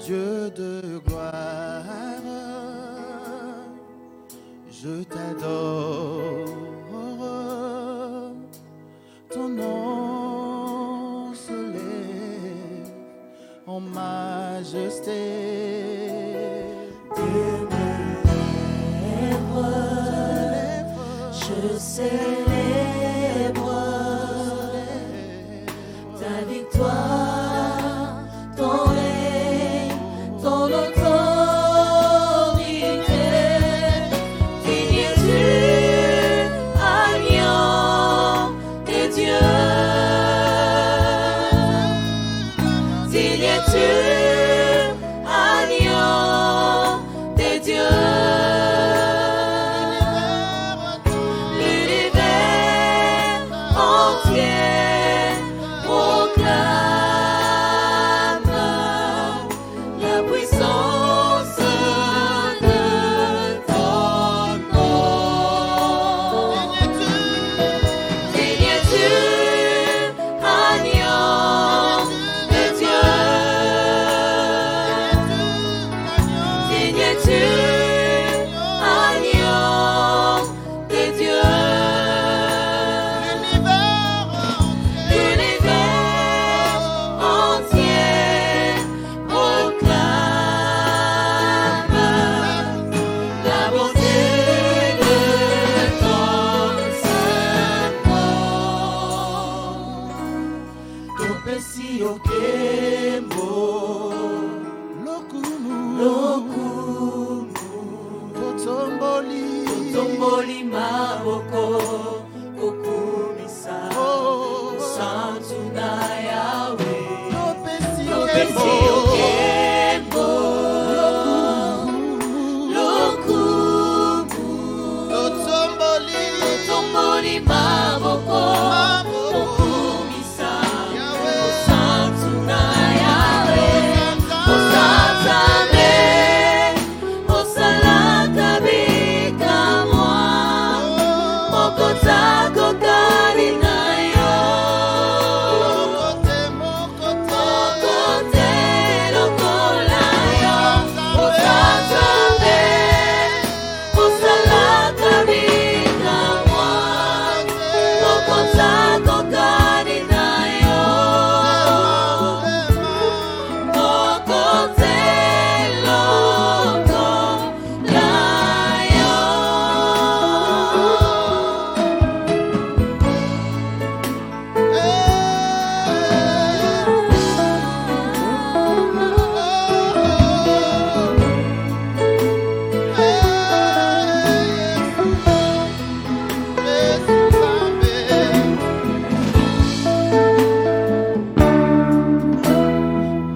Dieu de gloire, je t'adore, ton nom se lève en majesté. De mes lèvres, je célèbre ta victoire, ton règne, ton autorité. Digne es-tu, agneau de Dieu. Digne es-tu, agneau de Dieu. L'univers entier proclame la puissance de ton nom. Digne es-tu, agneau de Dieu. Digne es-tu, agneau de Dieu. L'univers entier proclame la bonté de ton saint nom. Topesi okembo lokumu totomboli Tomboli maboko okumisa santu na Yahweh. Topesi Topesi okembo lokumu tomboli maboko okumisa santu na Yahweh. Osatambe, osalaka bikamwa, okotako kali na yo. Okote lokola yo. Osatambe, osalaka bikamwa, okotako kali na yo. Okote lokola yo.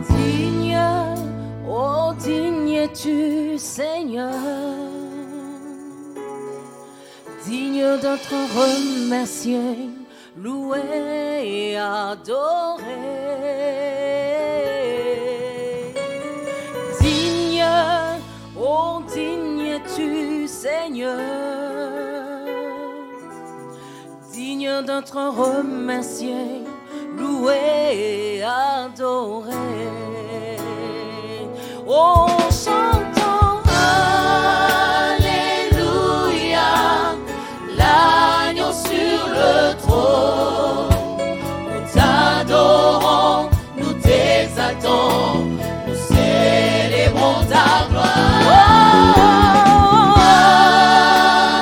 Digne, oh digne es-tu, Seigneur, digne d'être remercié, loué et adoré. Digne, oh digne es-tu, Seigneur, digne d'être remercié, loué et adoré. Oh, chantons Alléluia, l'agneau sur le trône. Nous t'adorons, nous t'exaltons, nous célébrons ta gloire.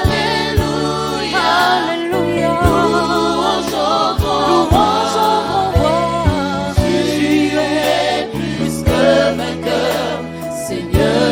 Alléluia, Alléluia, louangeons ton roi. Tu es plus que vainqueur, Seigneur.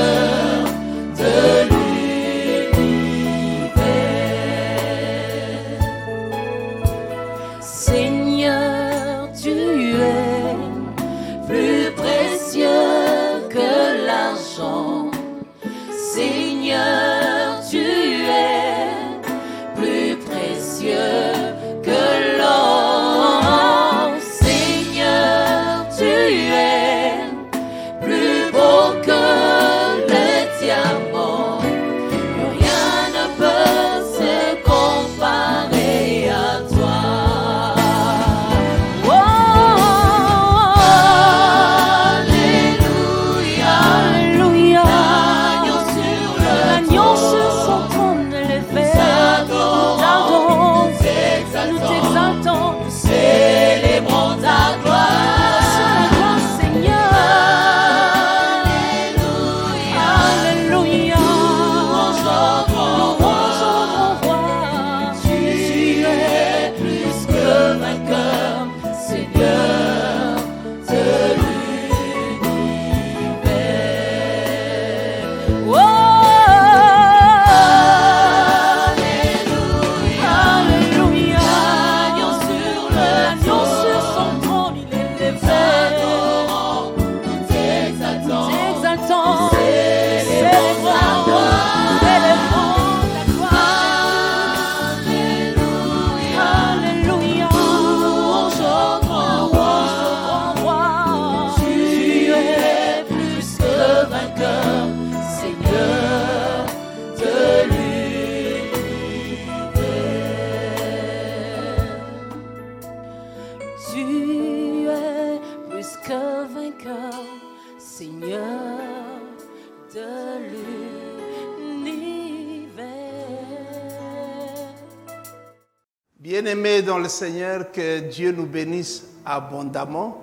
Bien-aimés dans le Seigneur, que Dieu nous bénisse abondamment.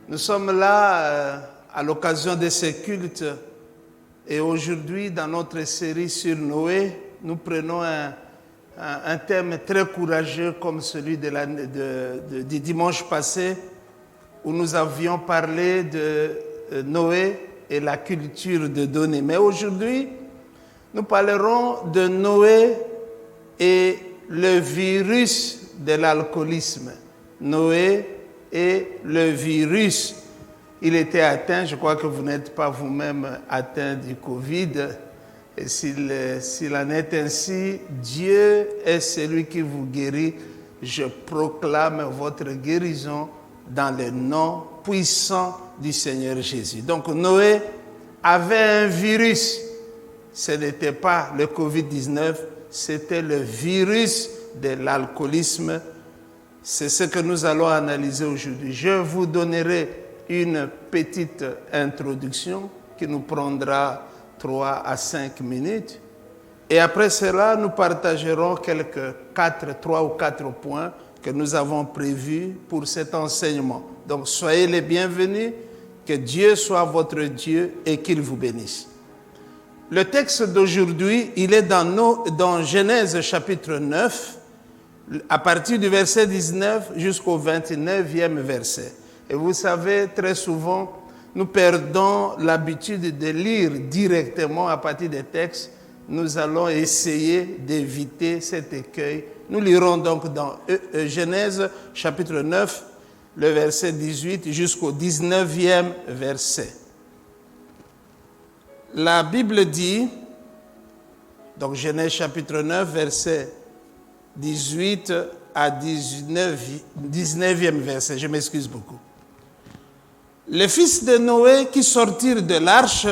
Nous sommes là à l'occasion de ces cultes et aujourd'hui, dans notre série sur Noé, nous prenons un thème très courageux comme celui du dimanche passé où nous avions parlé de Noé et la culture de donner. Mais aujourd'hui, nous parlerons de Noé et le virus de l'alcoolisme. Noé et le virus. Il était atteint, je crois que vous n'êtes pas vous-même atteint du Covid. Et s'il en est ainsi, Dieu est celui qui vous guérit. Je proclame votre guérison dans le nom puissant du Seigneur Jésus. Donc Noé avait un virus. Ce n'était pas le Covid-19, c'était le virus de l'alcoolisme. C'est ce que nous allons analyser aujourd'hui. Je vous donnerai une petite introduction qui nous prendra 3 à 5 minutes. Et après cela, nous partagerons 3 ou 4 points que nous avons prévus pour cet enseignement. Donc, soyez les bienvenus, que Dieu soit votre Dieu et qu'il vous bénisse. Le texte d'aujourd'hui, il est dans Genèse chapitre 9, à partir du verset 19 jusqu'au 29e verset. Et vous savez, très souvent, nous perdons l'habitude de lire directement à partir des textes. Nous allons essayer d'éviter cet écueil. Nous lirons donc dans Genèse chapitre 9, le verset 18 jusqu'au 19e verset. La Bible dit, donc Genèse chapitre 9, verset 18 à 19e verset, je m'excuse beaucoup. Les fils de Noé qui sortirent de l'arche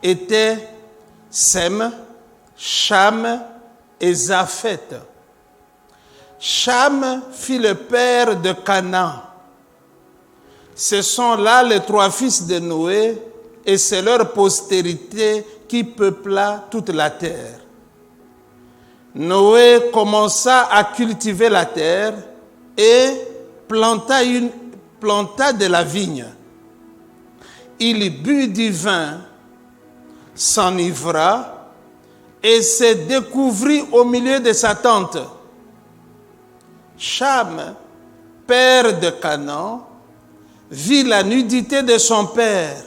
étaient Sem, Cham et Japheth. Cham fut le père de Canaan. Ce sont là les 3 fils de Noé et c'est leur postérité qui peupla toute la terre. Noé commença à cultiver la terre et planta de la vigne. Il but du vin, s'enivra et se découvrit au milieu de sa tente. Cham, père de Canaan, vit la nudité de son père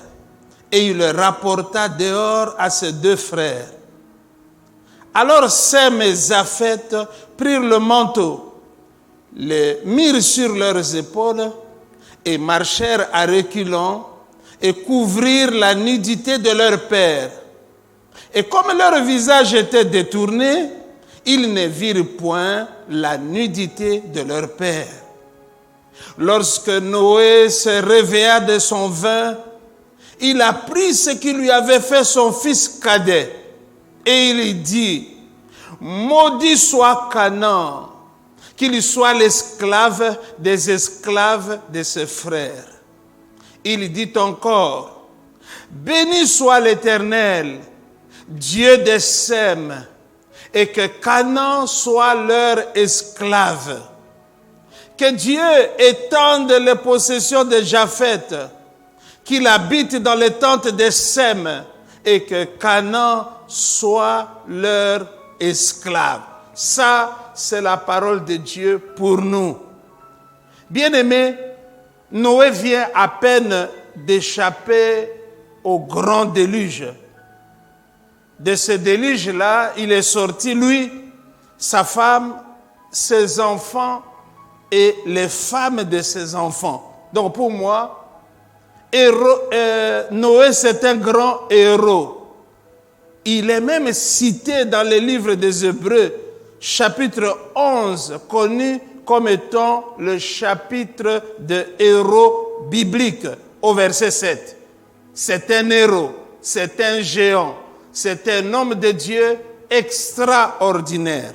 et il le rapporta dehors à ses 2 frères. Alors Sem et Japheth prirent le manteau, le mirent sur leurs épaules et marchèrent à reculons et couvrirent la nudité de leur père. Et comme leur visage était détourné, ils ne virent point la nudité de leur père. Lorsque Noé se réveilla de son vin, il apprit ce qui lui avait fait son fils cadet. Et il dit, maudit soit Canaan, qu'il soit l'esclave des esclaves de ses frères. Il dit encore, béni soit l'Éternel, Dieu de Sem, et que Canaan soit leur esclave. Que Dieu étende les possessions de Japheth, qu'il habite dans les tentes de Sem, et que Canaan soit leur esclave. Ça, c'est la parole de Dieu pour nous. Bien-aimés, Noé vient à peine d'échapper au grand déluge. De ce déluge-là, il est sorti, lui, sa femme, ses enfants et les femmes de ses enfants. Donc pour moi, Noé, c'est un grand héros. Il est même cité dans le livre des Hébreux, chapitre 11, connu comme étant le chapitre de héros biblique, au verset 7. C'est un héros, c'est un géant, c'est un homme de Dieu extraordinaire.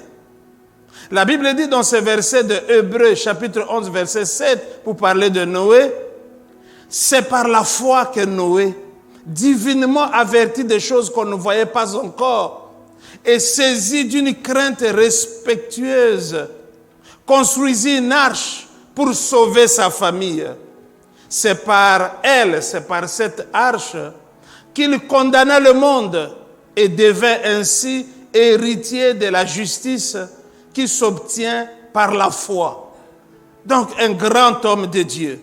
La Bible dit dans ce verset de Hébreux, chapitre 11, verset 7, pour parler de Noé, c'est par la foi que Noé, divinement averti des choses qu'on ne voyait pas encore, et saisi d'une crainte respectueuse, construisit une arche pour sauver sa famille. C'est par elle, c'est par cette arche qu'il condamna le monde et devint ainsi héritier de la justice qui s'obtient par la foi. Donc un grand homme de Dieu.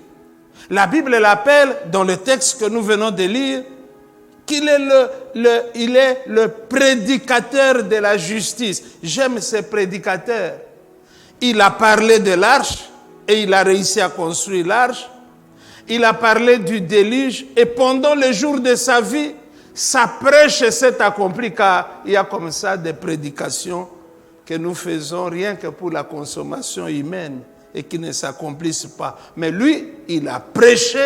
La Bible l'appelle, dans le texte que nous venons de lire, qu'il est il est le prédicateur de la justice. J'aime ces prédicateurs. Il a parlé de l'arche et il a réussi à construire l'arche. Il a parlé du déluge et pendant les jours de sa vie, sa prêche s'est accomplie car il y a comme ça des prédications que nous faisons rien que pour la consommation humaine et qui ne s'accomplissent pas. Mais lui, il a prêché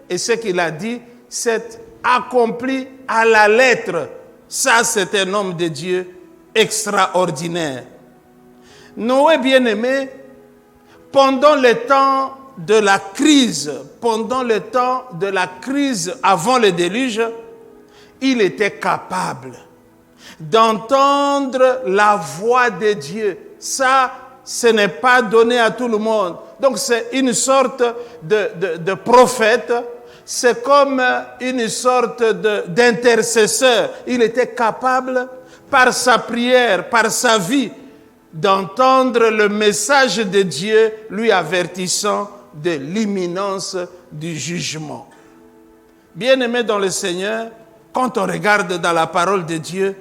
et ce qu'il a dit s'est accompli à la lettre. Ça, c'est un homme de Dieu extraordinaire. Noé, bien-aimé, pendant le temps de la crise, avant le déluge, il était capable d'entendre la voix de Dieu. Ça, ce n'est pas donné à tout le monde. Donc, c'est une sorte de prophète. C'est comme une sorte d'intercesseur. Il était capable, par sa prière, par sa vie, d'entendre le message de Dieu lui avertissant de l'imminence du jugement. Bien-aimés dans le Seigneur, quand on regarde dans la parole de Dieu,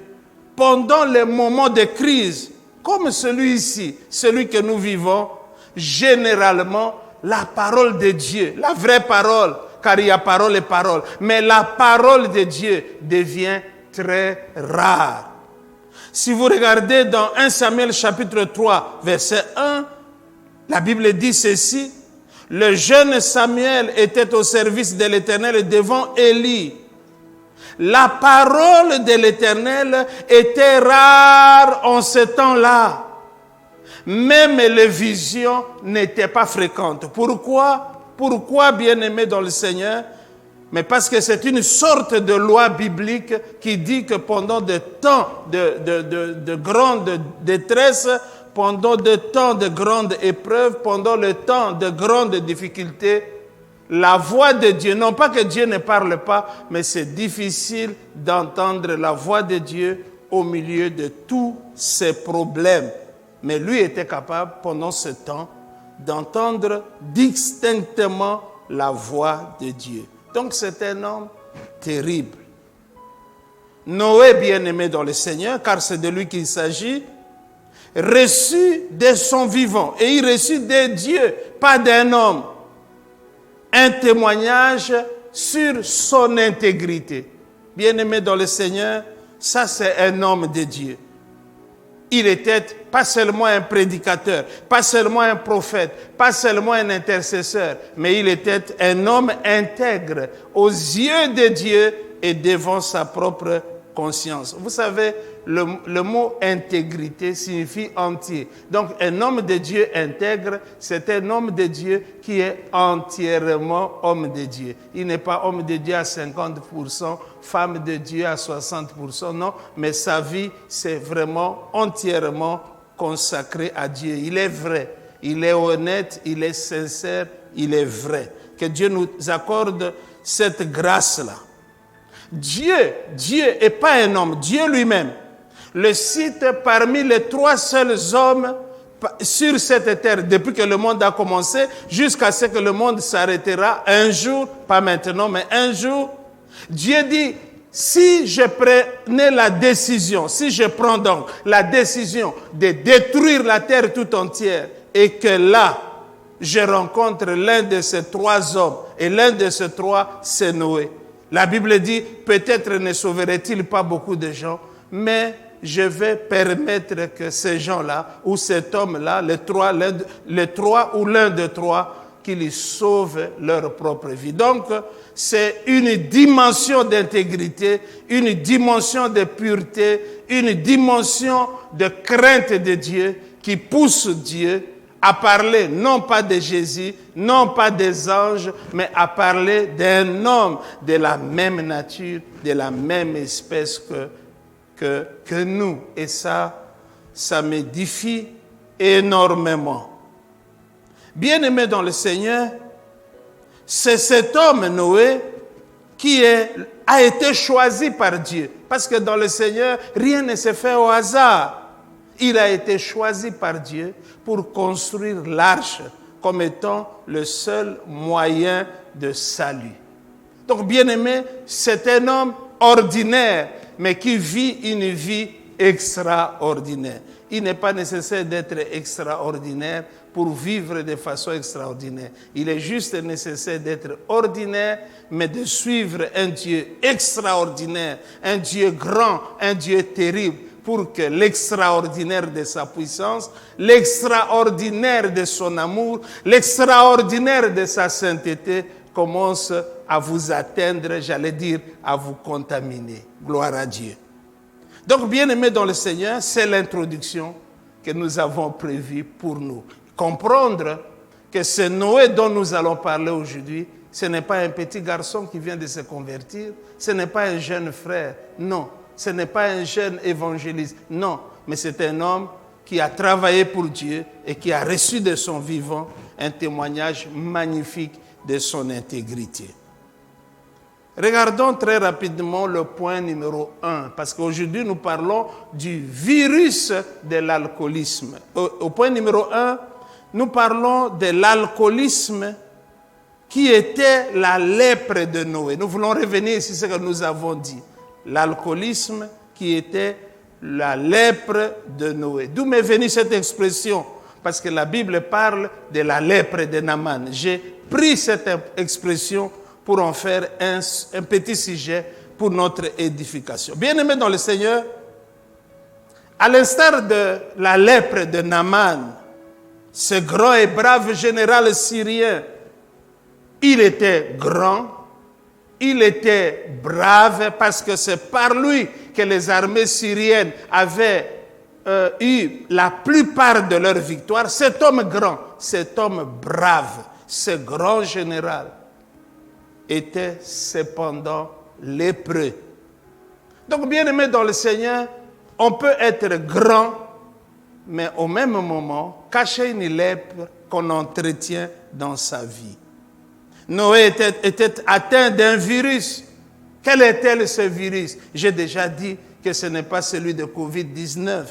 pendant les moments de crise, comme celui-ci, celui que nous vivons, généralement, la parole de Dieu, la vraie parole, car il y a parole et parole, mais la parole de Dieu devient très rare. Si vous regardez dans 1 Samuel chapitre 3, verset 1, la Bible dit ceci: le jeune Samuel était au service de l'Éternel devant Élie. La parole de l'Éternel était rare en ce temps-là. Même les visions n'étaient pas fréquentes. Pourquoi, bien-aimés dans le Seigneur? Mais parce que c'est une sorte de loi biblique qui dit que pendant des temps de grande détresse, pendant des temps de grande épreuve, pendant le temps de grandes difficultés, la voix de Dieu, non pas que Dieu ne parle pas, mais c'est difficile d'entendre la voix de Dieu au milieu de tous ces problèmes. Mais lui était capable, pendant ce temps, d'entendre distinctement la voix de Dieu. Donc c'est un homme terrible. Noé, bien-aimé dans le Seigneur, car c'est de lui qu'il s'agit, reçut de son vivant, et il reçut de Dieu, pas d'un homme, un témoignage sur son intégrité. Bien-aimé dans le Seigneur, ça c'est un homme de Dieu. Il était pas seulement un prédicateur, pas seulement un prophète, pas seulement un intercesseur, mais il était un homme intègre aux yeux de Dieu et devant sa propre conscience. Vous savez, le mot intégrité signifie entier. Donc, un homme de Dieu intègre, c'est un homme de Dieu qui est entièrement homme de Dieu. Il n'est pas homme de Dieu à 50%, femme de Dieu à 60%, non, mais sa vie, c'est vraiment entièrement consacré à Dieu. Il est vrai, il est honnête, il est sincère, il est vrai. Que Dieu nous accorde cette grâce-là. Dieu et pas un homme, Dieu lui-même, le cite parmi les 3 seuls hommes sur cette terre, depuis que le monde a commencé, jusqu'à ce que le monde s'arrêtera un jour, pas maintenant, mais un jour. Dieu dit, si je prenais la décision, si je prends donc la décision de détruire la terre tout entière, et que là, je rencontre l'un de ces 3 hommes, et l'un de ces 3, c'est Noé. La Bible dit, peut-être ne sauverait-il pas beaucoup de gens, mais je vais permettre que ces gens-là, ou cet homme-là, les trois ou l'un de 3, qu'ils sauvent leur propre vie. Donc, c'est une dimension d'intégrité, une dimension de pureté, une dimension de crainte de Dieu qui pousse Dieu à parler non pas de Jésus, non pas des anges, mais à parler d'un homme de la même nature, de la même espèce que nous. Et ça m'édifie énormément. Bien-aimé dans le Seigneur, c'est cet homme, Noé, qui a été choisi par Dieu. Parce que dans le Seigneur, rien ne se fait au hasard. Il a été choisi par Dieu pour construire l'arche comme étant le seul moyen de salut. Donc, bien-aimé, c'est un homme ordinaire, mais qui vit une vie extraordinaire. Il n'est pas nécessaire d'être extraordinaire pour vivre de façon extraordinaire. Il est juste nécessaire d'être ordinaire, mais de suivre un Dieu extraordinaire, un Dieu grand, un Dieu terrible, pour que l'extraordinaire de sa puissance, l'extraordinaire de son amour, l'extraordinaire de sa sainteté commence à vous atteindre, j'allais dire, à vous contaminer. Gloire à Dieu. Donc, bien-aimés dans le Seigneur, c'est l'introduction que nous avons prévue pour nous. Comprendre que ce Noé dont nous allons parler aujourd'hui, ce n'est pas un petit garçon qui vient de se convertir, ce n'est pas un jeune frère, non. Ce n'est pas un jeune évangéliste, non. Mais c'est un homme qui a travaillé pour Dieu et qui a reçu de son vivant un témoignage magnifique de son intégrité. Regardons très rapidement le point numéro 1, parce qu'aujourd'hui nous parlons du virus de l'alcoolisme. Au point numéro 1, nous parlons de l'alcoolisme qui était la lèpre de Noé. Nous voulons revenir ici sur ce que nous avons dit. L'alcoolisme qui était la lèpre de Noé. D'où m'est venue cette expression? Parce que la Bible parle de la lèpre de Naaman. J'ai pris cette expression pour en faire un petit sujet pour notre édification. Bien-aimés dans le Seigneur, à l'instar de la lèpre de Naaman, ce grand et brave général syrien, il était grand, il était brave parce que c'est par lui que les armées syriennes avaient eu la plupart de leurs victoires. Cet homme grand, cet homme brave, ce grand général était cependant lépreux. Donc, bien-aimé dans le Seigneur, on peut être grand, mais au même moment, cacher une lèpre qu'on entretient dans sa vie. Noé était atteint d'un virus. Quel était ce virus? J'ai déjà dit que ce n'est pas celui de Covid-19.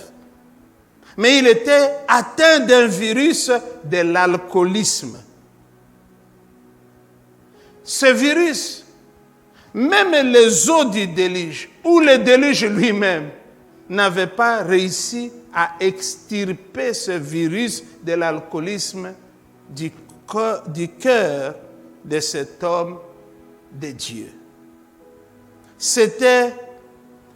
Mais il était atteint d'un virus de l'alcoolisme. Ce virus, même les eaux du déluge, ou le déluge lui-même, n'avaient pas réussi à extirper ce virus de l'alcoolisme du cœur de cet homme de Dieu. C'était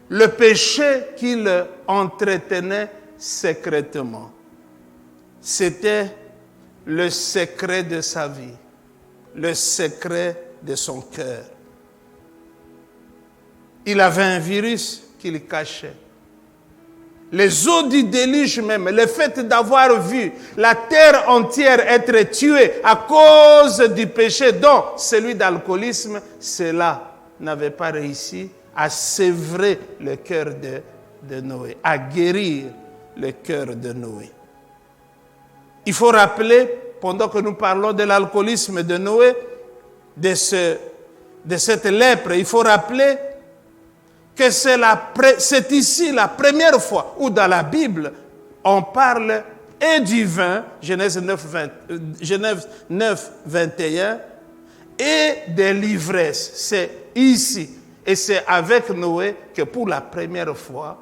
le péché qu'il entretenait secrètement. C'était le secret de sa vie, le secret de son cœur. Il avait un virus qu'il cachait. Les eaux du déluge même, le fait d'avoir vu la terre entière être tuée à cause du péché, dont celui d'alcoolisme, cela n'avait pas réussi à sévrer le cœur de Noé, à guérir le cœur de Noé. Il faut rappeler, pendant que nous parlons de l'alcoolisme de Noé, de cette lèpre, il faut rappeler que c'est ici la première fois où dans la Bible, on parle et du vin, Genèse 9, 21, et de l'ivresse. C'est ici. Et c'est avec Noé que pour la première fois,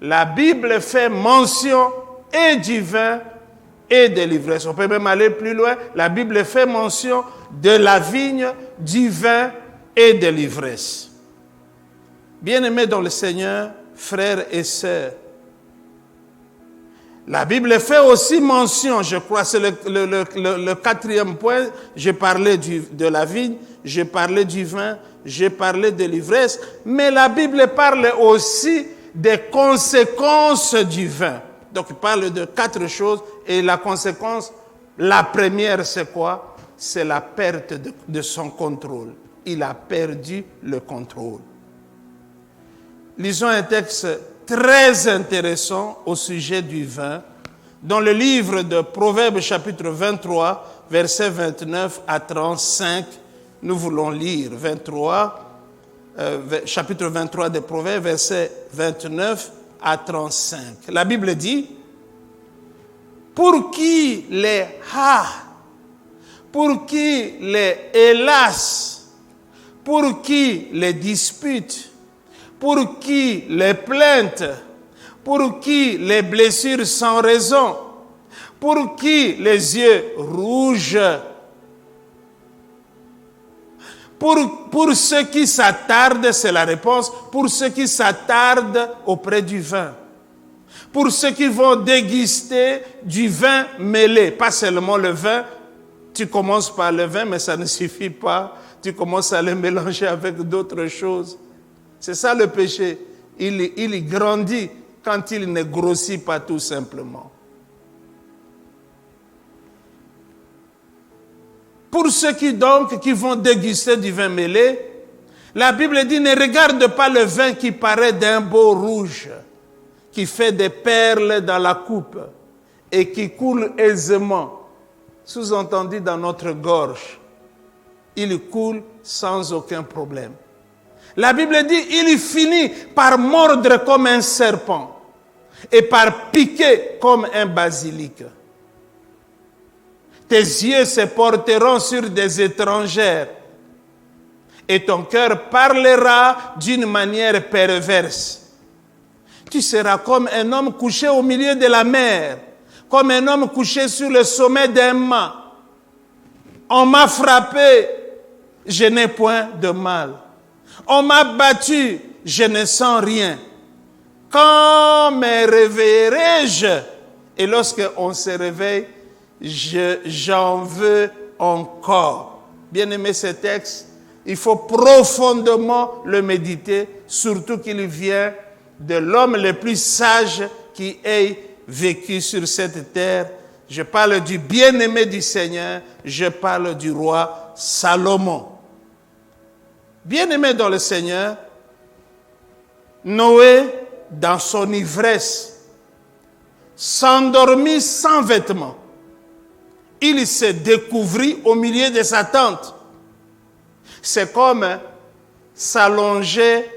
la Bible fait mention et du vin et de l'ivresse. On peut même aller plus loin. La Bible fait mention de la vigne, du vin et de l'ivresse. Bien-aimés dans le Seigneur, frères et sœurs, la Bible fait aussi mention, je crois, c'est le quatrième point, j'ai parlé de la vigne, j'ai parlé du vin, j'ai parlé de l'ivresse, mais la Bible parle aussi des conséquences du vin. Donc il parle de 4 choses et la conséquence, la première c'est quoi? C'est la perte de son contrôle. Il a perdu le contrôle. Lisons un texte très intéressant au sujet du vin Dans le livre de Proverbes chapitre 23, versets 29 à 35, nous voulons lire chapitre 23 de Proverbes, versets 29 à 35. La Bible dit, « Pour qui les pour qui les hélas, pour qui les disputes, pour qui les plaintes, pour qui les blessures sans raison, pour qui les yeux rouges, pour ceux qui s'attardent, c'est la réponse, pour ceux qui s'attardent auprès du vin, pour ceux qui vont déguster du vin mêlé, pas seulement le vin, tu commences par le vin, mais ça ne suffit pas, tu commences à le mélanger avec d'autres choses. C'est ça le péché, il grandit quand il ne grossit pas tout simplement. Pour ceux qui vont déguster du vin mêlé, la Bible dit, ne regarde pas le vin qui paraît d'un beau rouge, qui fait des perles dans la coupe et qui coule aisément, sous-entendu dans notre gorge. Il coule sans aucun problème. La Bible dit, il finit par mordre comme un serpent et par piquer comme un basilic. Tes yeux se porteront sur des étrangères et ton cœur parlera d'une manière perverse. Tu seras comme un homme couché au milieu de la mer, comme un homme couché sur le sommet d'un mât. On m'a frappé, je n'ai point de mal. On m'a battu, je ne sens rien. Quand me réveillerai-je? Et lorsqu'on se réveille, j'en veux encore. Bien aimé ce texte, il faut profondément le méditer, surtout qu'il vient de l'homme le plus sage qui ait vécu sur cette terre. Je parle du bien-aimé du Seigneur, je parle du roi Salomon. Bien-aimé dans le Seigneur, Noé, dans son ivresse, s'endormit sans vêtements. Il se découvrit au milieu de sa tente. C'est comme s'allonger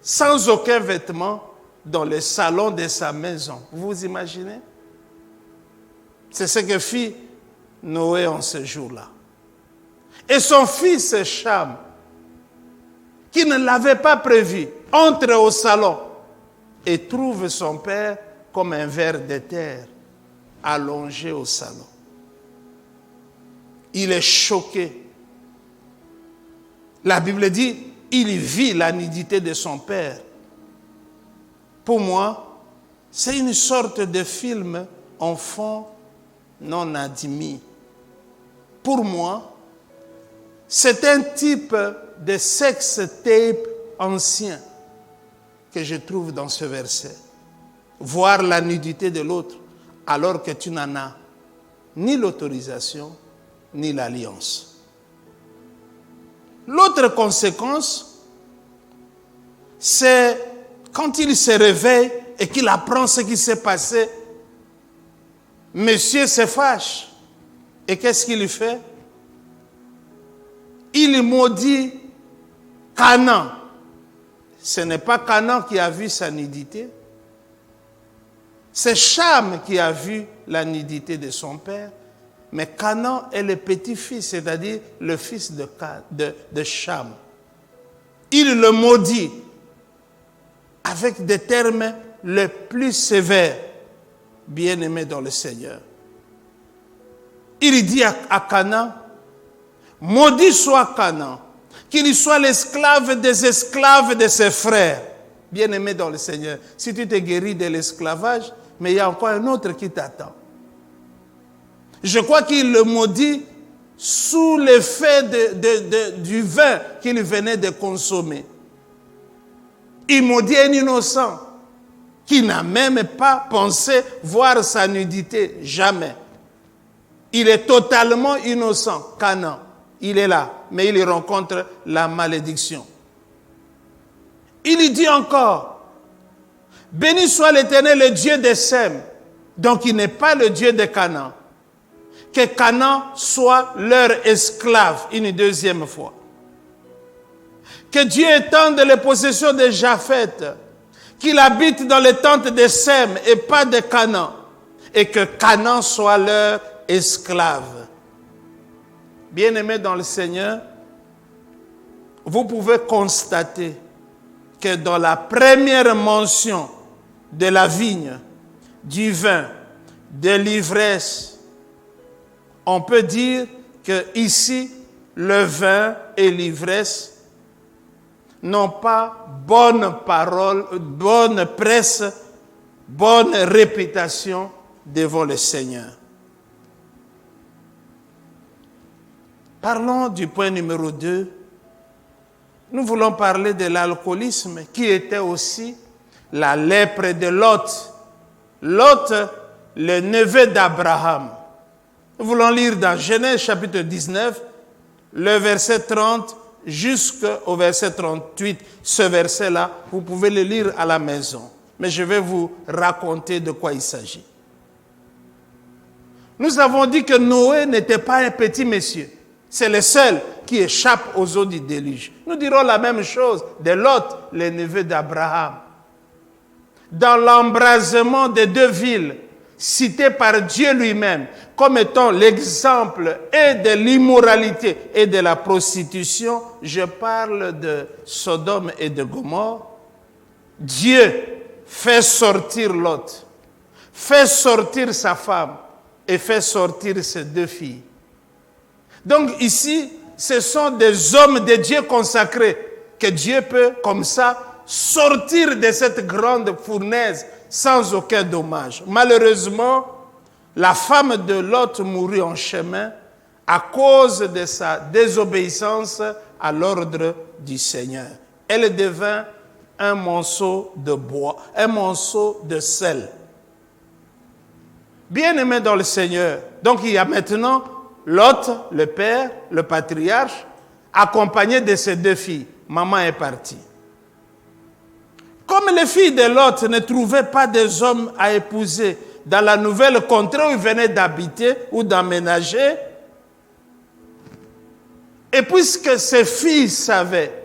sans aucun vêtement dans le salon de sa maison. Vous imaginez? C'est ce que fit Noé en ce jour-là. Et son fils Cham, qui ne l'avait pas prévu, entre au salon et trouve son père comme un ver de terre allongé au salon. Il est choqué. La Bible dit, il vit la nudité de son père. Pour moi, c'est une sorte de film enfant non admis. Pour moi, c'est un type de sex tape ancien que je trouve dans ce verset. Voir la nudité de l'autre alors que tu n'en as ni l'autorisation ni l'alliance. L'autre conséquence, c'est quand il se réveille et qu'il apprend ce qui s'est passé, monsieur se fâche. Et qu'est-ce qu'il fait? Il maudit Canaan. Ce n'est pas Canaan qui a vu sa nudité. C'est Cham qui a vu la nudité de son père. Mais Canaan est le petit-fils, c'est-à-dire le fils de Cham. Il le maudit avec des termes les plus sévères, bien-aimé dans le Seigneur. Il dit à Canaan, maudit soit Canaan, qu'il soit l'esclave des esclaves de ses frères. Bien-aimé dans le Seigneur, si tu t'es guéri de l'esclavage, mais il y a encore un autre qui t'attend. Je crois qu'il le maudit sous l'effet du vin qu'il venait de consommer. Il maudit un innocent qui n'a même pas pensé voir sa nudité, jamais. Il est totalement innocent, Canaan. Il est là, mais il rencontre la malédiction. Il dit encore, béni soit l'Éternel, le Dieu de Sem, Donc il n'est pas le Dieu de Canaan. Que Canaan soit leur esclave une deuxième fois. Que Dieu étende les possessions de Japheth, qu'il habite dans les tentes de Sem et pas de Canaan, et que Canaan soit leur esclave. Bien-aimés dans le Seigneur, vous pouvez constater que dans la première mention de la vigne, du vin, de l'ivresse, on peut dire que ici, le vin et l'ivresse n'ont pas bonne parole, bonne presse, bonne réputation devant le Seigneur. Parlons du point numéro 2. Nous voulons parler de l'alcoolisme qui était aussi la lèpre de Lot. Lot, le neveu d'Abraham. Nous voulons lire dans Genèse chapitre 19, le verset 30 jusqu'au verset 38. Ce verset-là, vous pouvez le lire à la maison. Mais je vais vous raconter de quoi il s'agit. Nous avons dit que Noé n'était pas un petit monsieur. C'est le seul qui échappe aux eaux du déluge. Nous dirons la même chose de Lot, le neveu d'Abraham. Dans l'embrasement des deux villes, citées par Dieu lui-même, comme étant l'exemple et de l'immoralité et de la prostitution, je parle de Sodome et de Gomorrhe. Dieu fait sortir Lot, fait sortir sa femme et fait sortir ses deux filles. Donc ici, ce sont des hommes de Dieu consacrés que Dieu peut, comme ça, sortir de cette grande fournaise sans aucun dommage. Malheureusement, la femme de Lot mourut en chemin à cause de sa désobéissance à l'ordre du Seigneur. Elle devint un monceau de bois, un monceau de sel. Bien-aimé dans le Seigneur, donc il y a maintenant Lot, le père, le patriarche, accompagné de ses deux filles. Maman est partie. Comme les filles de Lot ne trouvaient pas des hommes à épouser dans la nouvelle contrée où ils venaient d'habiter ou d'emménager, et puisque ces filles savaient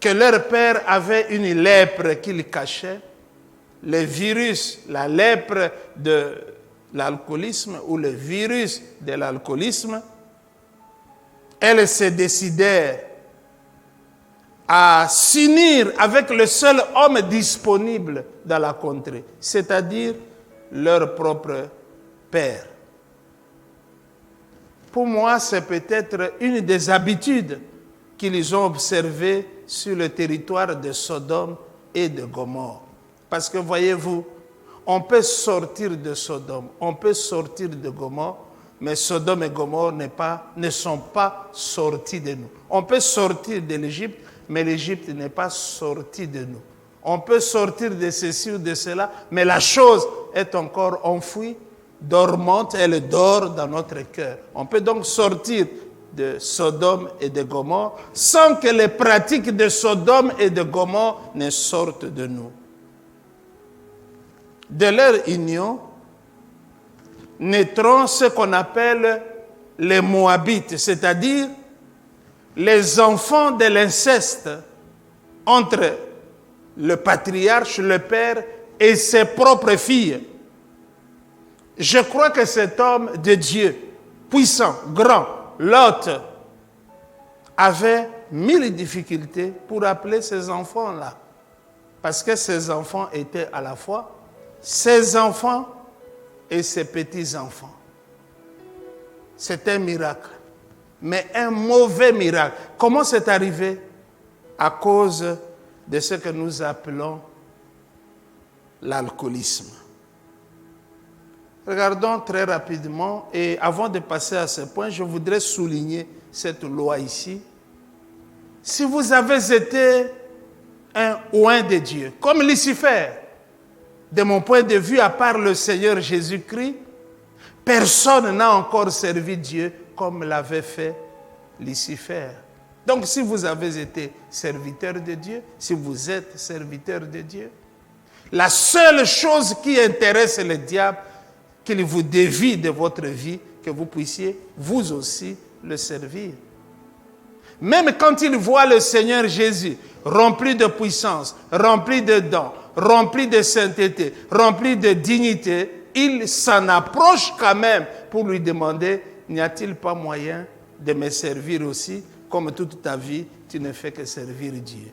que leur père avait une lèpre qu'il cachait, le virus, la lèpre de l'alcoolisme ou le virus de l'alcoolisme, elles se décidèrent à s'unir avec le seul homme disponible dans la contrée, c'est-à-dire leur propre père. Pour moi, c'est peut-être une des habitudes qu'ils ont observées sur le territoire de Sodome et de Gomorrhe. Parce que voyez-vous, on peut sortir de Sodome, on peut sortir de Gomorrhe, mais Sodome et Gomorrhe ne sont pas sortis de nous. On peut sortir de l'Égypte, mais l'Égypte n'est pas sortie de nous. On peut sortir de ceci ou de cela, mais la chose est encore enfouie, dormante, elle dort dans notre cœur. On peut donc sortir de Sodome et de Gomorrhe sans que les pratiques de Sodome et de Gomorrhe ne sortent de nous. De leur union naîtront ce qu'on appelle les Moabites, c'est-à-dire les enfants de l'inceste entre le patriarche, le père et ses propres filles. Je crois que cet homme de Dieu, puissant, grand, Lot, avait 1000 difficultés pour appeler ces enfants-là. Parce que ces enfants étaient à la fois ses enfants et ses petits-enfants. C'est un miracle, mais un mauvais miracle. Comment c'est arrivé? À cause de ce que nous appelons l'alcoolisme. Regardons très rapidement, et avant de passer à ce point, je voudrais souligner cette loi ici. Si vous avez été un oint de Dieu, comme Lucifer, de mon point de vue, à part le Seigneur Jésus-Christ, personne n'a encore servi Dieu comme l'avait fait Lucifer. Donc si vous avez été serviteur de Dieu, si vous êtes serviteur de Dieu, La seule chose qui intéresse le diable, qu'il vous dévie de votre vie, que vous puissiez vous aussi le servir. Même quand il voit le Seigneur Jésus rempli de puissance, rempli de dons, rempli de sainteté, rempli de dignité, il s'en approche quand même pour lui demander, n'y a-t-il pas moyen de me servir aussi, comme toute ta vie, tu ne fais que servir Dieu.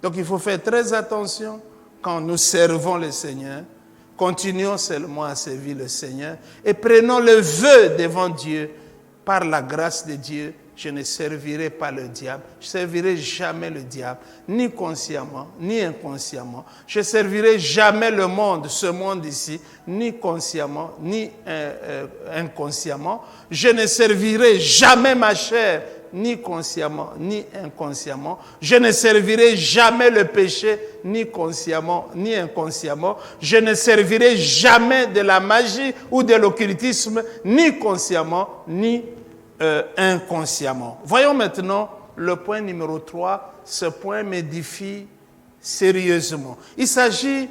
Donc il faut faire très attention quand nous servons le Seigneur. Continuons seulement à servir le Seigneur et prenons le vœu devant Dieu. Par la grâce de Dieu, je ne servirai pas le diable. Je ne servirai jamais le diable, ni consciemment, ni inconsciemment. Je ne servirai jamais le monde, ce monde ici, ni consciemment, ni inconsciemment. Je ne servirai jamais ma chair, ni consciemment, ni inconsciemment. Je ne servirai jamais le péché, ni consciemment, ni inconsciemment. Je ne servirai jamais de la magie ou de l'occultisme, ni consciemment, ni inconsciemment. Voyons maintenant le point numéro 3. Ce point m'édifie sérieusement. Il s'agit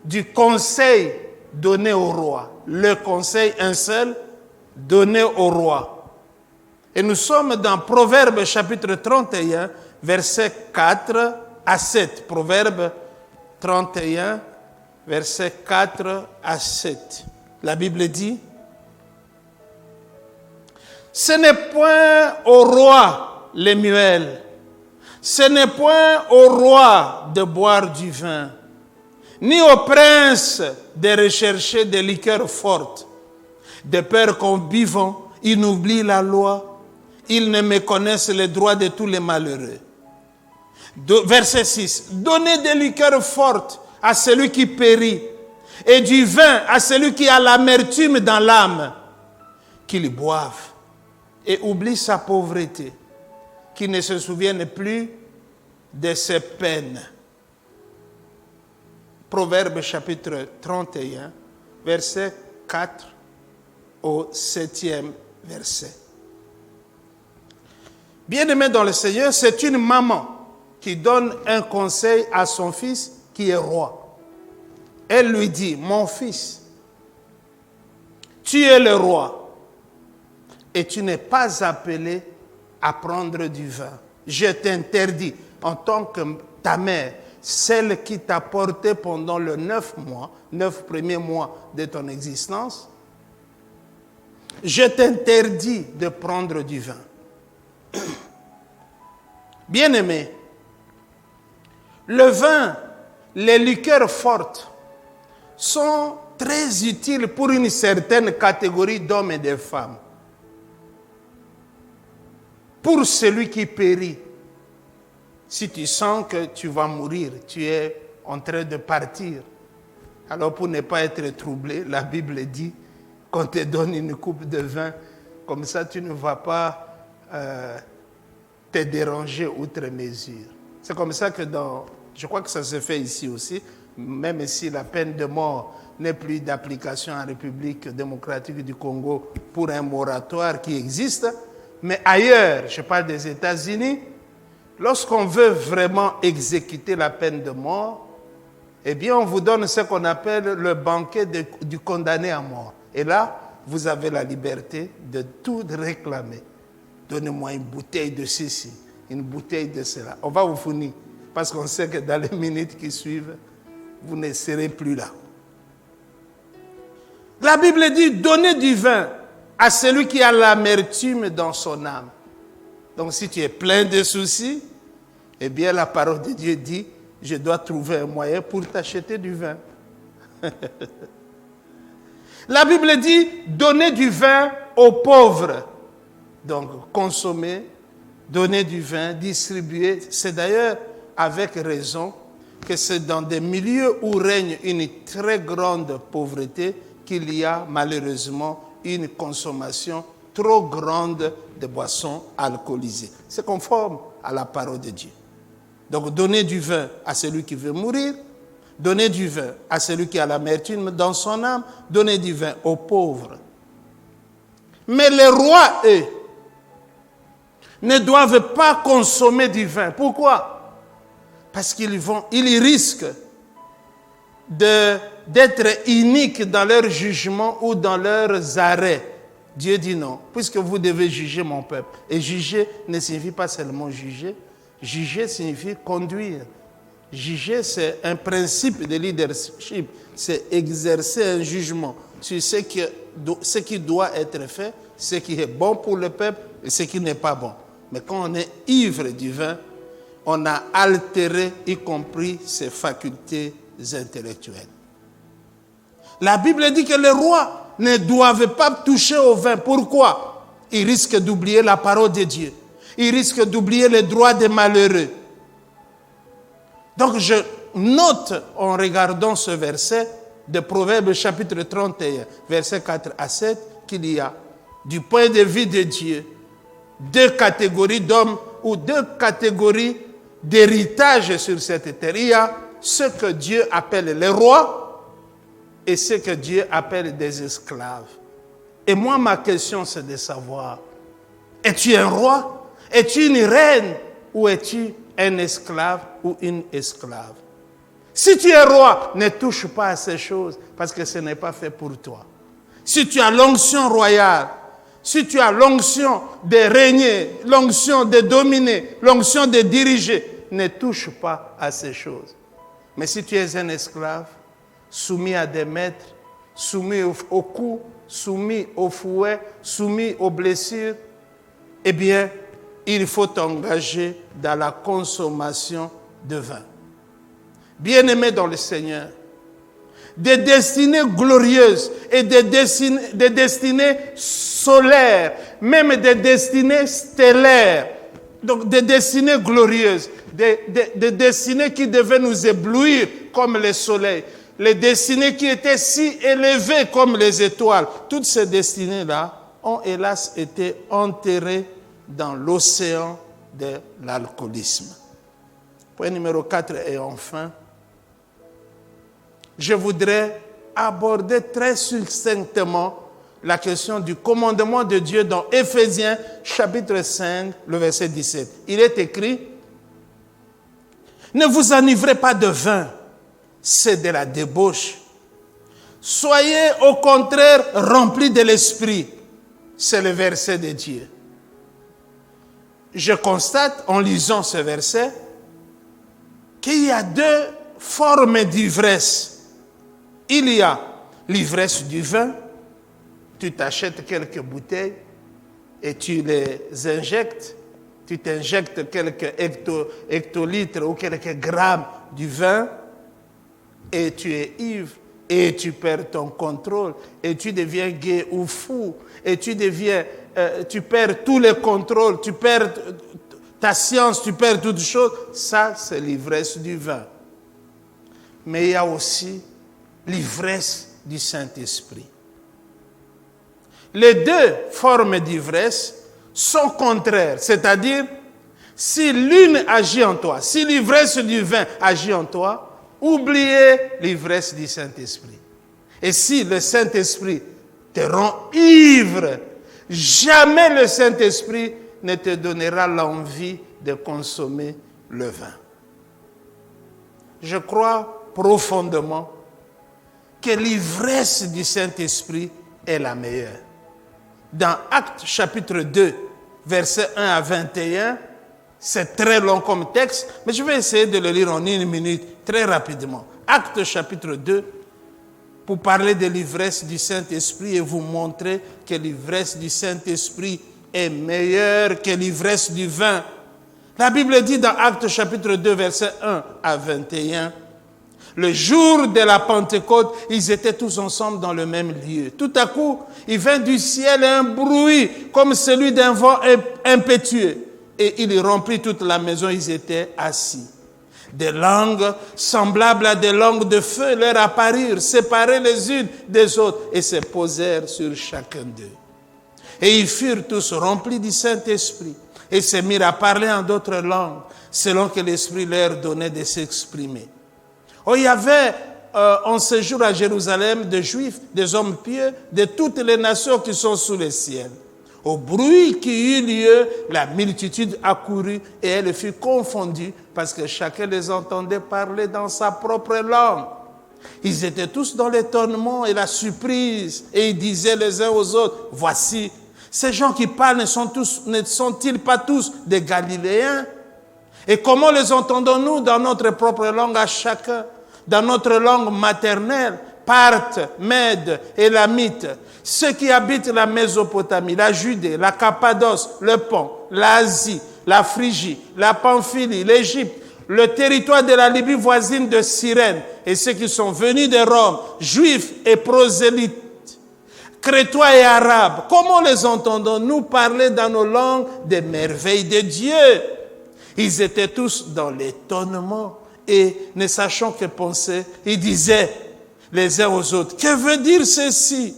du conseil donné au roi. Le conseil, un seul, donné au roi. Et nous sommes dans Proverbes chapitre 31, versets 4 à 7. Proverbes 31, versets 4 à 7. La Bible dit: ce n'est point au roi, Lemuel, ce n'est point au roi de boire du vin, ni au prince de rechercher des liqueurs fortes, de peur qu'en buvant, ils n'oublient la loi. Ils ne méconnaissent les droits de tous les malheureux. Verset 6. Donnez des liqueurs fortes à celui qui périt, et du vin à celui qui a l'amertume dans l'âme, qu'il boive et oublie sa pauvreté, qu'il ne se souvienne plus de ses peines. Proverbe chapitre 31, verset 4 au 7e verset. Bien-aimé dans le Seigneur, c'est une maman qui donne un conseil à son fils qui est roi. Elle lui dit: mon fils, tu es le roi et tu n'es pas appelé à prendre du vin. Je t'interdis, en tant que ta mère, celle qui t'a porté pendant les 9 premiers mois de ton existence, je t'interdis de prendre du vin. Bien-aimé, le vin, les liqueurs fortes sont très utiles pour une certaine catégorie d'hommes et de femmes. Pour celui qui périt, si tu sens que tu vas mourir, tu es en train de partir, alors pour ne pas être troublé, la Bible dit qu'on te donne une coupe de vin, comme ça tu ne vas pas te déranger outre mesure. C'est comme ça que je crois que ça se fait ici aussi, même si la peine de mort n'est plus d'application en République démocratique du Congo pour un moratoire qui existe, mais ailleurs, je parle des États-Unis, lorsqu'on veut vraiment exécuter la peine de mort, eh bien on vous donne ce qu'on appelle le banquet du condamné à mort. Et là, vous avez la liberté de tout réclamer. Donnez-moi une bouteille de ceci, une bouteille de cela. On va vous fournir, parce qu'on sait que dans les minutes qui suivent, vous ne serez plus là. La Bible dit: donnez du vin à celui qui a l'amertume dans son âme. Donc si tu es plein de soucis, eh bien la parole de Dieu dit: je dois trouver un moyen pour t'acheter du vin. La Bible dit: donnez du vin aux pauvres. Donc, consommer, donner du vin, distribuer. C'est d'ailleurs avec raison que c'est dans des milieux où règne une très grande pauvreté qu'il y a malheureusement une consommation trop grande de boissons alcoolisées. C'est conforme à la parole de Dieu. Donc, donner du vin à celui qui veut mourir, donner du vin à celui qui a l'amertume dans son âme, donner du vin aux pauvres. Mais les rois, eux, ne doivent pas consommer du vin. Pourquoi? Parce qu'ils risquent d'être uniques dans leur jugement ou dans leurs arrêts. Dieu dit non, puisque vous devez juger mon peuple. Et juger ne signifie pas seulement juger. Juger signifie conduire. Juger, c'est un principe de leadership. C'est exercer un jugement sur ce qui doit être fait, ce qui est bon pour le peuple et ce qui n'est pas bon. Mais quand on est ivre du vin, on a altéré, y compris ses facultés intellectuelles. La Bible dit que les rois ne doivent pas toucher au vin. Pourquoi? Ils risquent d'oublier la parole de Dieu. Ils risquent d'oublier les droits des malheureux. Donc je note en regardant ce verset de Proverbes chapitre 31, versets 4 à 7, qu'il y a, du point de vue de Dieu, deux catégories d'hommes ou deux catégories d'héritage sur cette terre. Il y a ce que Dieu appelle les rois et ce que Dieu appelle des esclaves. Et moi, ma question, c'est de savoir, es-tu un roi? Es-tu une reine? Ou es-tu un esclave ou une esclave? Si tu es roi, ne touche pas à ces choses parce que ce n'est pas fait pour toi. Si tu as l'onction royale, si tu as l'onction de régner, l'onction de dominer, l'onction de diriger, ne touche pas à ces choses. Mais si tu es un esclave, soumis à des maîtres, soumis au coup, soumis au fouet, soumis aux blessures, eh bien, il faut t'engager dans la consommation de vin. Bien-aimés dans le Seigneur, des destinées glorieuses et des destinées solaires, même des destinées stellaires, donc des destinées glorieuses, des destinées qui devaient nous éblouir comme le soleil, les destinées qui étaient si élevées comme les étoiles. Toutes ces destinées-là ont hélas été enterrées dans l'océan de l'alcoolisme. Point numéro 4 et enfin, je voudrais aborder très succinctement la question du commandement de Dieu dans Éphésiens chapitre 5, le verset 17. Il est écrit, « Ne vous enivrez pas de vin, c'est de la débauche. Soyez au contraire remplis de l'esprit. » C'est le verset de Dieu. Je constate en lisant ce verset qu'il y a deux formes d'ivresse. Il y a l'ivresse du vin. Tu t'achètes quelques bouteilles et tu les injectes. Tu t'injectes quelques hectolitres ou quelques grammes du vin et tu es ivre et tu perds ton contrôle et tu deviens gai ou fou et tu perds tous les contrôles, tu perds ta science, tu perds toutes choses. Ça, c'est l'ivresse du vin. Mais il y a aussi l'ivresse du Saint-Esprit. Les deux formes d'ivresse sont contraires, c'est-à-dire si l'une agit en toi, si l'ivresse du vin agit en toi, oubliez l'ivresse du Saint-Esprit. Et si le Saint-Esprit te rend ivre, jamais le Saint-Esprit ne te donnera l'envie de consommer le vin. Je crois profondément que l'ivresse du Saint-Esprit est la meilleure. Dans Actes chapitre 2, versets 1 à 21, c'est très long comme texte, mais je vais essayer de le lire en 1 minute, très rapidement. Actes chapitre 2, pour parler de l'ivresse du Saint-Esprit et vous montrer que l'ivresse du Saint-Esprit est meilleure que l'ivresse du vin. La Bible dit dans Actes chapitre 2, versets 1 à 21, le jour de la Pentecôte, ils étaient tous ensemble dans le même lieu. Tout à coup, il vint du ciel un bruit comme celui d'un vent impétueux. Et il remplit toute la maison, ils étaient assis. Des langues semblables à des langues de feu leur apparurent, séparées les unes des autres, et se posèrent sur chacun d'eux. Et ils furent tous remplis du Saint-Esprit, et se mirent à parler en d'autres langues, selon que l'Esprit leur donnait de s'exprimer. Oh, il y avait en séjour à Jérusalem des Juifs, des hommes pieux, de toutes les nations qui sont sous le ciel. Au bruit qui eut lieu, la multitude accourut et elle fut confondue parce que chacun les entendait parler dans sa propre langue. Ils étaient tous dans l'étonnement et la surprise. Et ils disaient les uns aux autres, voici, ces gens qui parlent ne sont-ils pas tous des Galiléens? Et comment les entendons-nous dans notre propre langue à chacun, dans notre langue maternelle, Parthes, Mèdes, Élamites, ceux qui habitent la Mésopotamie, la Judée, la Cappadoce, le Pont, l'Asie, la Phrygie, la Pamphylie, l'Égypte, le territoire de la Libye voisine de Cyrène, et ceux qui sont venus de Rome, juifs et prosélytes, crétois et arabes, comment les entendons-nous parler dans nos langues des merveilles de Dieu? Ils étaient tous dans l'étonnement et ne sachant que penser, ils disaient les uns aux autres, que veut dire ceci?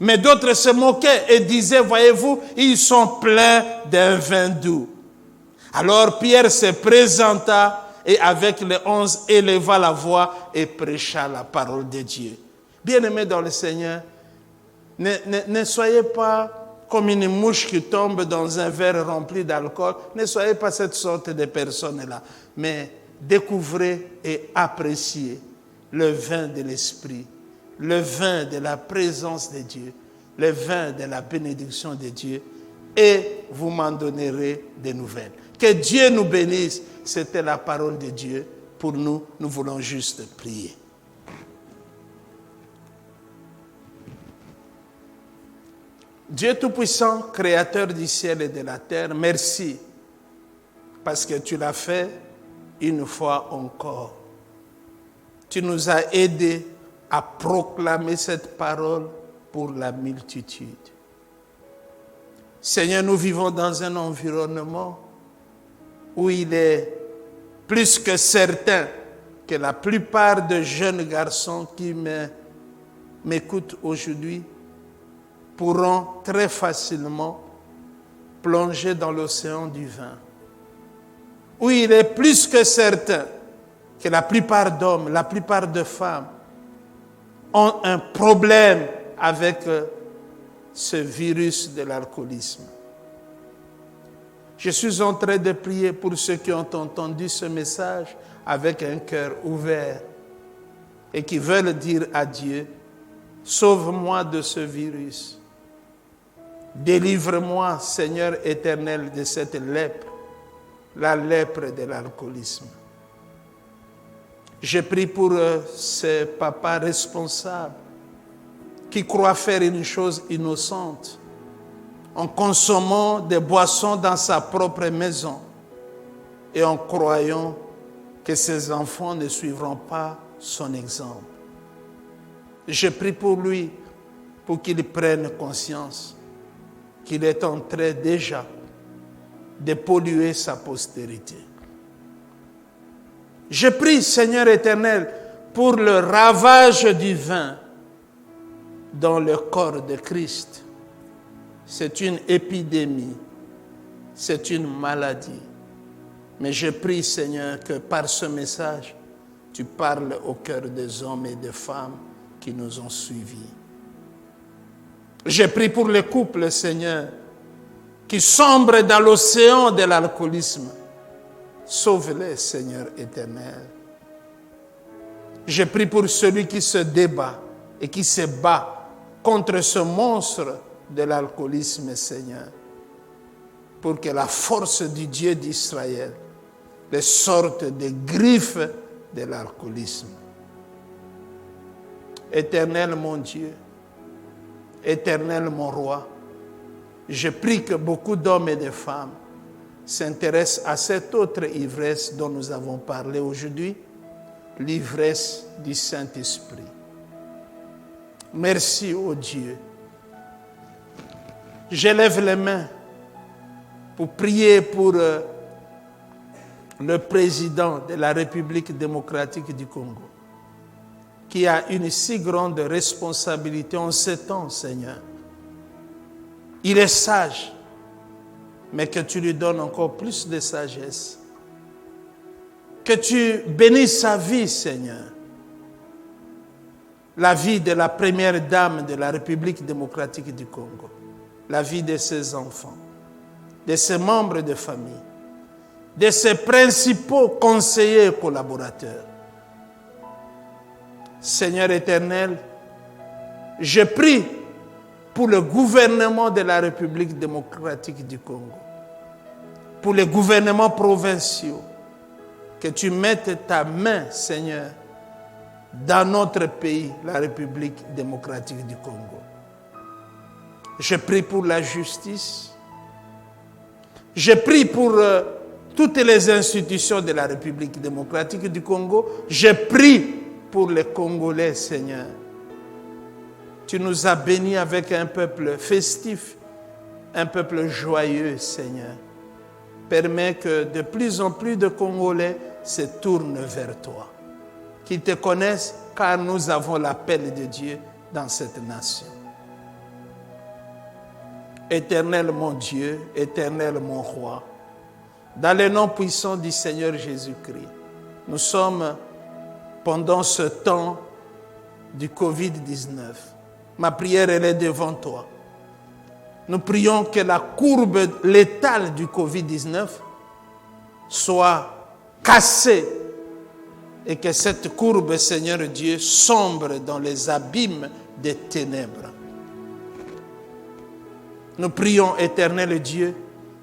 Mais d'autres se moquaient et disaient, voyez-vous, ils sont pleins d'un vin doux. Alors Pierre se présenta et avec les 11 éleva la voix et prêcha la parole de Dieu. Bien-aimés dans le Seigneur, ne soyez pas comme une mouche qui tombe dans un verre rempli d'alcool. Ne soyez pas cette sorte de personnes-là. Mais découvrez et appréciez le vin de l'Esprit, le vin de la présence de Dieu, le vin de la bénédiction de Dieu, et vous m'en donnerez des nouvelles. Que Dieu nous bénisse. C'était la parole de Dieu. Pour nous, nous voulons juste prier. Dieu Tout-Puissant, Créateur du ciel et de la terre, merci parce que tu l'as fait une fois encore. Tu nous as aidés à proclamer cette parole pour la multitude. Seigneur, nous vivons dans un environnement où il est plus que certain que la plupart des jeunes garçons qui m'écoutent aujourd'hui pourront très facilement plonger dans l'océan du vin. Où il est plus que certain que la plupart d'hommes, la plupart de femmes ont un problème avec ce virus de l'alcoolisme. Je suis en train de prier pour ceux qui ont entendu ce message avec un cœur ouvert et qui veulent dire à Dieu, sauve-moi de ce virus. Délivre-moi, Seigneur éternel, de cette lèpre, la lèpre de l'alcoolisme. Je prie pour ces papas responsables qui croient faire une chose innocente en consommant des boissons dans sa propre maison et en croyant que ses enfants ne suivront pas son exemple. Je prie pour lui, pour qu'il prenne conscience qu'il est en train déjà de polluer sa postérité. Je prie, Seigneur éternel, pour le ravage du vin dans le corps de Christ. C'est une épidémie, c'est une maladie. Mais je prie, Seigneur, que par ce message, tu parles au cœur des hommes et des femmes qui nous ont suivis. Je prie pour les couples, Seigneur, qui sombrent dans l'océan de l'alcoolisme. Sauve-les, Seigneur éternel. Je prie pour celui qui se débat et qui se bat contre ce monstre de l'alcoolisme, Seigneur, pour que la force du Dieu d'Israël les sorte des griffes de l'alcoolisme. Éternel mon Dieu, éternel mon roi, je prie que beaucoup d'hommes et de femmes s'intéressent à cette autre ivresse dont nous avons parlé aujourd'hui, l'ivresse du Saint-Esprit. Merci, ô Dieu. J'élève les mains pour prier pour le président de la République démocratique du Congo, qui a une si grande responsabilité en ces temps, Seigneur. Il est sage, mais que tu lui donnes encore plus de sagesse. Que tu bénisses sa vie, Seigneur. La vie de la première dame de la République démocratique du Congo. La vie de ses enfants, de ses membres de famille, de ses principaux conseillers et collaborateurs. Seigneur éternel, je prie pour le gouvernement de la République démocratique du Congo, pour les gouvernements provinciaux, que tu mettes ta main, Seigneur, dans notre pays, la République démocratique du Congo. Je prie pour la justice. Je prie pour toutes les institutions de la République démocratique du Congo. Je prie pour les Congolais, Seigneur. Tu nous as bénis avec un peuple festif, un peuple joyeux, Seigneur. Permets que de plus en plus de Congolais se tournent vers toi, qu'ils te connaissent, car nous avons l'appel de Dieu dans cette nation. Éternel mon Dieu, éternel mon roi, dans le nom puissant du Seigneur Jésus-Christ, nous sommes pendant ce temps du Covid-19. Ma prière, elle est devant toi. Nous prions que la courbe létale du Covid-19 soit cassée et que cette courbe, Seigneur Dieu, sombre dans les abîmes des ténèbres. Nous prions, éternel Dieu,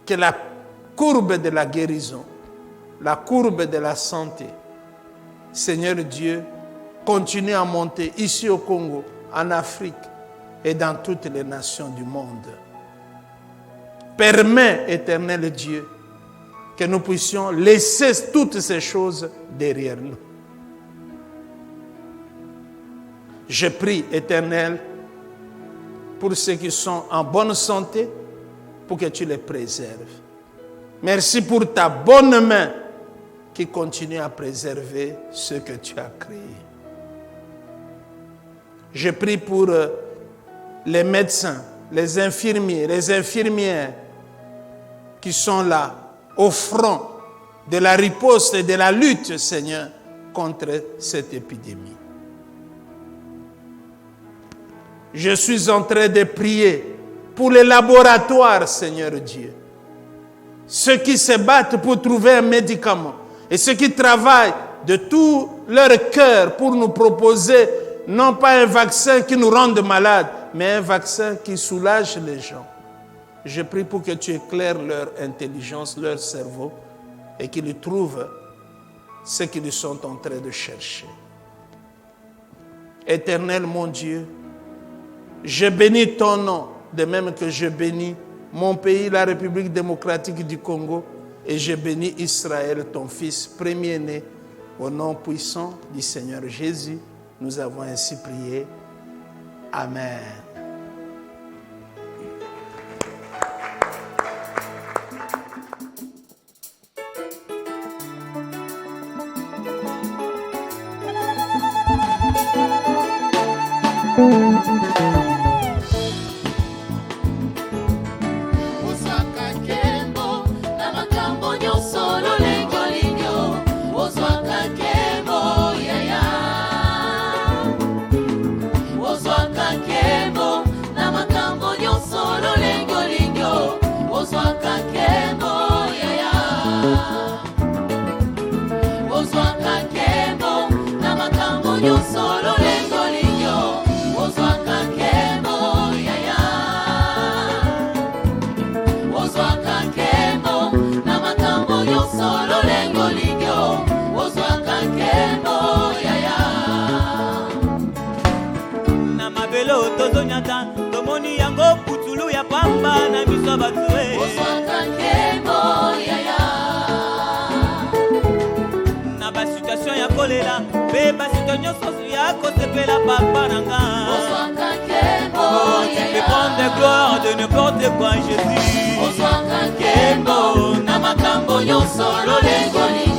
que la courbe de la guérison, la courbe de la santé, Seigneur Dieu, continue à monter ici au Congo, en Afrique et dans toutes les nations du monde. Permets, éternel Dieu, que nous puissions laisser toutes ces choses derrière nous. Je prie, éternel, pour ceux qui sont en bonne santé, pour que tu les préserves. Merci pour ta bonne main qui continue à préserver ce que tu as créé. Je prie pour les médecins, les infirmiers, les infirmières qui sont là, au front de la riposte et de la lutte, Seigneur, contre cette épidémie. Je suis en train de prier pour les laboratoires, Seigneur Dieu. Ceux qui se battent pour trouver un médicament et ceux qui travaillent de tout leur cœur pour nous proposer non pas un vaccin qui nous rende malades, mais un vaccin qui soulage les gens. Je prie pour que tu éclaires leur intelligence, leur cerveau, et qu'ils trouvent ce qu'ils sont en train de chercher. Éternel mon Dieu, je bénis ton nom, de même que je bénis mon pays, la République démocratique du Congo, et je bénis Israël, ton fils premier-né, au nom puissant du Seigneur Jésus. Nous avons ainsi prié. Amen. Tomoni yango putulu ya pamba na miso batue. Na ba situation ya kolela, pe ba situation nyonso ya kosepela papa nanga. Oh, tu peux prendre gloire de n'importe quoi, Jésus. Na makambo nyonso lolengo.